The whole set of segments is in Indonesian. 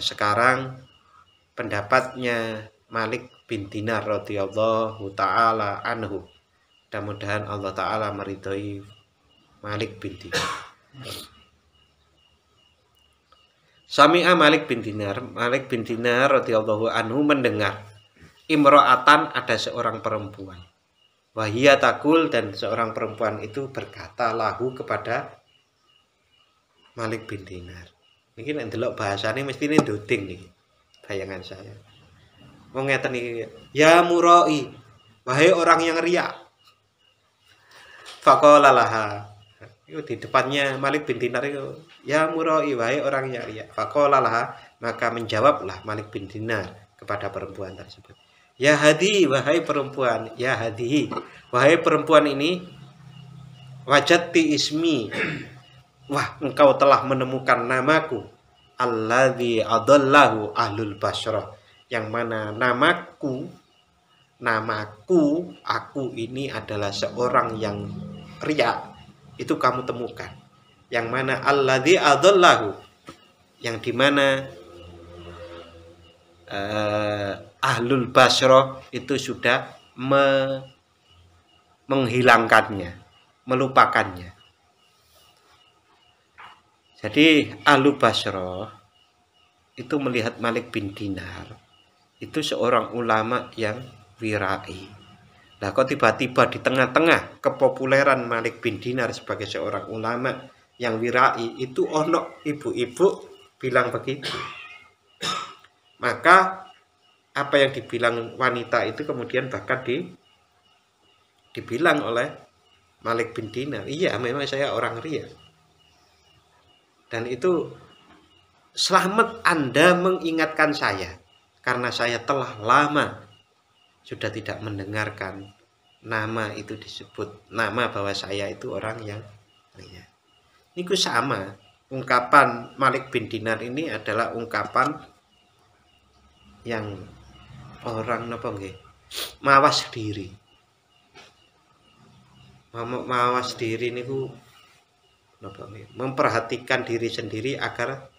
sekarang pendapatnya Malik bin Dinar radhiyallahu taala anhu. Mudah-mudahan Allah taala meridhoi Malik bin Dinar. Sami'a Malik bin Dinar radhiyallahu anhu mendengar imro'atan, ada seorang perempuan. Wahia takul, dan seorang perempuan itu berkata lahu kepada Malik bin Dinar. Ini nek ndelok bahasane mesti ini doding nih. Bayangan saya. Wong ngeten iki, ya murai, wahai orang yang riya. Faqala laha. Itu di depannya Malik bin Dinar itu, ya murai, wahai orang yang riya. Faqala laha, maka menjawablah Malik bin Dinar kepada perempuan tersebut. Ya hadi, wahai perempuan, ya hadihi, wahai perempuan ini, wajadti ismi, wah engkau telah menemukan namaku, alladzi adallahu ahlul Basrah, yang mana namaku, aku ini adalah seorang yang riya, itu kamu temukan. Yang mana alladzi adallahu, yang dimana ahlul Basrah itu sudah menghilangkannya, melupakannya. Jadi ahlul Basrah itu melihat Malik bin Dinar itu seorang ulama yang wirai. Nah, kok tiba-tiba di tengah-tengah kepopuleran Malik bin Dinar sebagai seorang ulama yang wirai itu ono ibu-ibu bilang begitu. Maka apa yang dibilang wanita itu kemudian bahkan dibilang oleh Malik bin Dinar, iya memang saya orang riya. Dan itu selamat Anda mengingatkan saya, karena saya telah lama sudah tidak mendengarkan nama itu disebut, nama bahwa saya itu orang yang riya. Ini sama, ungkapan Malik bin Dinar ini adalah ungkapan yang orang napa nggih mawas diri. Mawas diri niku napa nggih, memperhatikan diri sendiri agar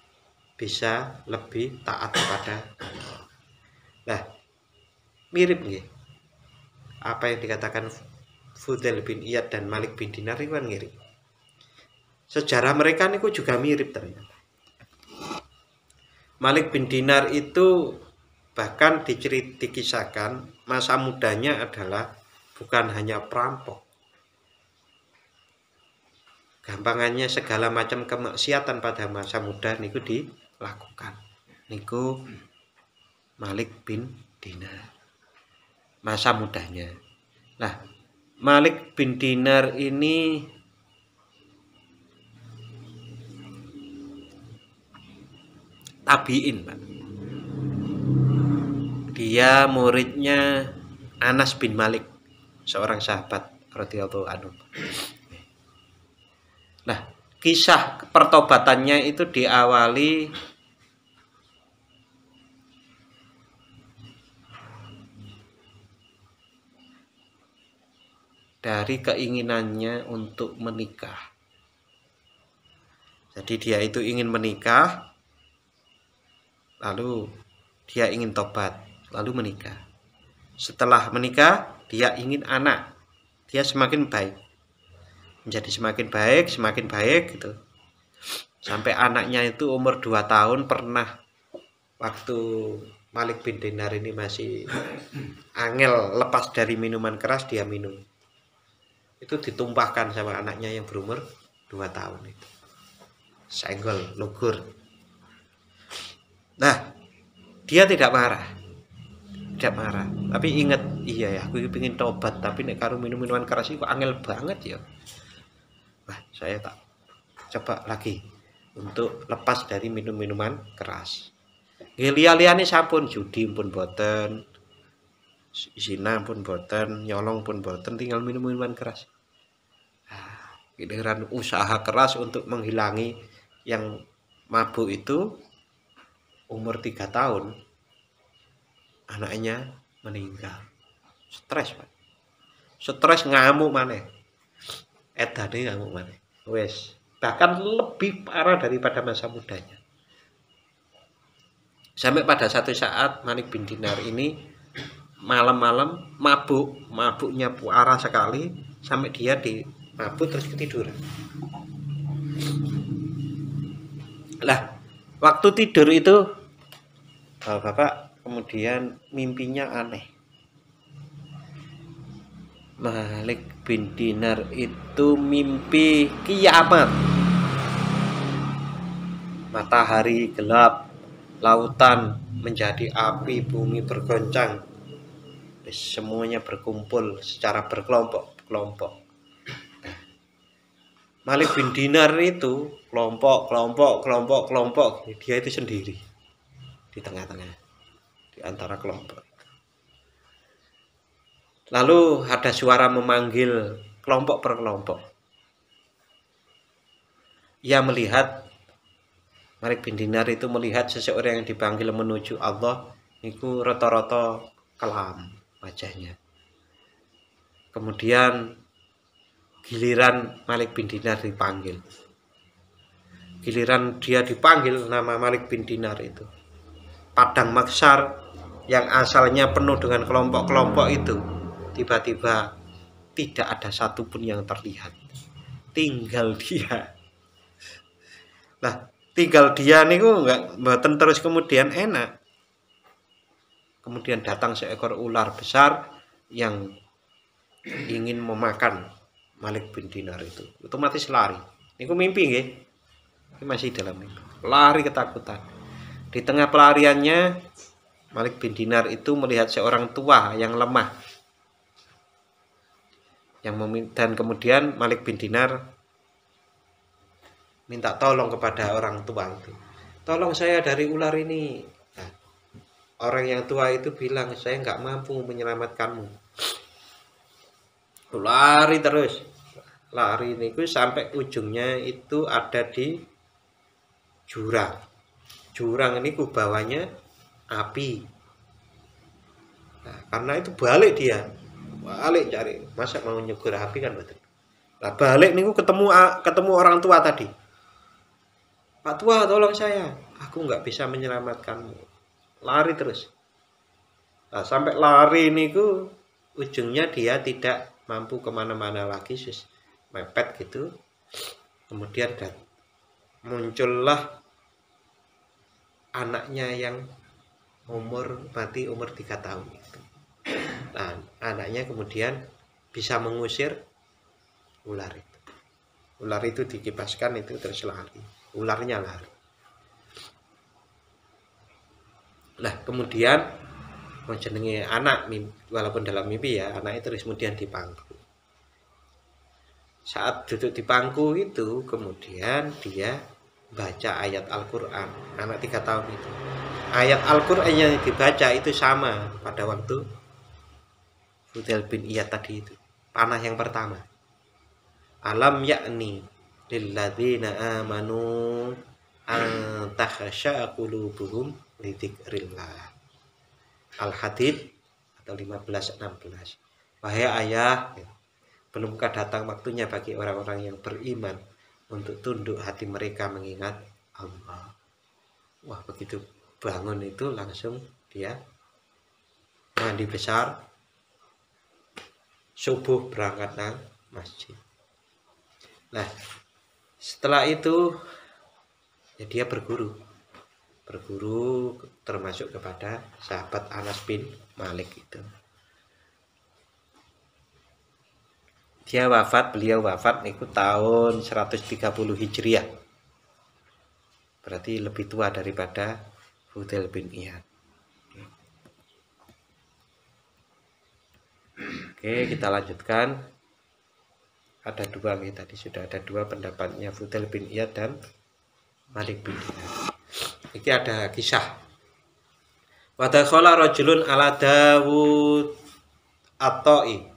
bisa lebih taat kepada Allah. Nah, mirip nggih apa yang dikatakan Fudail bin Iyad dan Malik bin Dinar itu kan mirip. Sejarah mereka niku juga mirip ternyata. Malik bin Dinar itu bahkan dikisahkan masa mudanya adalah bukan hanya perampok. Gampangannya segala macam kemaksiatan pada masa muda niku dilakukan. Niku Malik bin Dinar. Masa mudanya. Nah, Malik bin Dinar ini tabiin, Pak. Dia muridnya Anas bin Malik, seorang sahabat radhiyallahu anhu. Nah, kisah pertobatannya itu diawali dari keinginannya untuk menikah. Jadi dia itu ingin menikah, lalu dia ingin tobat, lalu menikah. Setelah menikah, dia ingin anak. Dia semakin baik. Menjadi semakin baik gitu. Sampai anaknya itu umur 2 tahun, pernah waktu Malik bin Dinar ini masih angel lepas dari minuman keras, dia minum. Itu ditumpahkan sama anaknya yang berumur 2 tahun itu. Senggol, lugur. Nah, dia tidak marah. Tapi ingat, iya ya, aku ingin tobat, tapi nek karo minum-minuman keras itu angel banget ya. Wah, saya tak coba lagi untuk lepas dari minum-minuman keras. Liya-liyane sampun, judi pun boten, zina pun boten, nyolong pun boten, tinggal minum-minuman keras. Nah, giliran usaha keras untuk menghilangi yang mabuk itu, umur 3 tahun anaknya meninggal. Stres, Pak. Stres ngamuk maneh. Edane ngamuk maneh. Wes, bahkan lebih parah daripada masa mudanya. Sampai pada satu saat Malik bin Dinar ini malam-malam mabuknya parah sekali sampai dia mabuk terus ketiduran. Lah, waktu tidur itu Bapak kemudian mimpinya aneh. Malik bin Dinar itu mimpi kiamat. Matahari gelap, lautan menjadi api, bumi bergoncang. Semuanya berkumpul secara berkelompok-kelompok. Malik bin Dinar itu kelompok, dia itu sendiri di tengah-tengah di antara kelompok. Lalu ada suara memanggil kelompok per kelompok. Ia melihat, Malik bin Dinar itu melihat seseorang yang dipanggil menuju Allah, itu rata-rata kelam wajahnya. Kemudian giliran Malik bin Dinar dipanggil. Giliran dia dipanggil nama Malik bin Dinar itu. Padang mahsyar yang asalnya penuh dengan kelompok-kelompok itu tiba-tiba tidak ada satupun yang terlihat. Tinggal dia. Nah, tinggal dia niku enggak mboten terus kemudian enak. Kemudian datang seekor ular besar yang ingin memakan Malik bin Dinar itu. Otomatis lari. Niku mimpi nggih. Ini masih dalam mimpi. Lari ketakutan. Di tengah pelariannya Malik bin Dinar itu melihat seorang tua yang lemah. Dan kemudian Malik bin Dinar minta tolong kepada orang tua itu. Tolong saya dari ular ini. Nah, orang yang tua itu bilang, saya nggak mampu menyelamatkanmu. Lari terus. Lari niku sampai ujungnya itu ada di jurang. Jurang ini bawahnya api. Nah, karena itu balik dia. Balik cari, masa mau nyegur api kan betul. Nah, balik niku ketemu orang tua tadi. Pak tua, tolong saya. Aku nggak bisa menyelamatkanmu. Lari terus. Nah, sampai lari niku ujungnya dia tidak mampu kemana-mana lagi, mepet gitu. Kemudian muncullah anaknya yang mati umur 3 tahun itu. Nah, anaknya kemudian bisa mengusir ular itu. Ular itu dikipaskan itu terus lari. Ularnya lari. Nah, kemudian jenenge anak, walaupun dalam mimpi ya, anaknya terus kemudian di pangku. Saat duduk di pangku itu, kemudian dia baca ayat Al-Quran. Anak 3 tahun itu. Ayat Al-Quran yang dibaca itu sama pada waktu Fudail bin Iyad tadi itu. Panah yang pertama. Alam yakni lilladzina amanu an takhsha'a qulubuhum li dzikrillah. Al-Hadid atau 15-16. Wahai ayah, belumkah datang waktunya bagi orang-orang yang beriman untuk tunduk hati mereka mengingat Allah. Wah, begitu bangun itu langsung dia mandi besar, subuh berangkat nang masjid. Nah, setelah itu ya dia berguru termasuk kepada sahabat Anas bin Malik itu. Beliau wafat itu tahun 130 Hijriah. Berarti lebih tua daripada Fudail bin Iyad. Oke, kita lanjutkan. Ada dua nih, tadi sudah ada dua pendapatnya Fudail bin Iyad dan Malik bin Dinar. Ini ada kisah. Wa dakhala rajulun ala Dawud at-Ta'i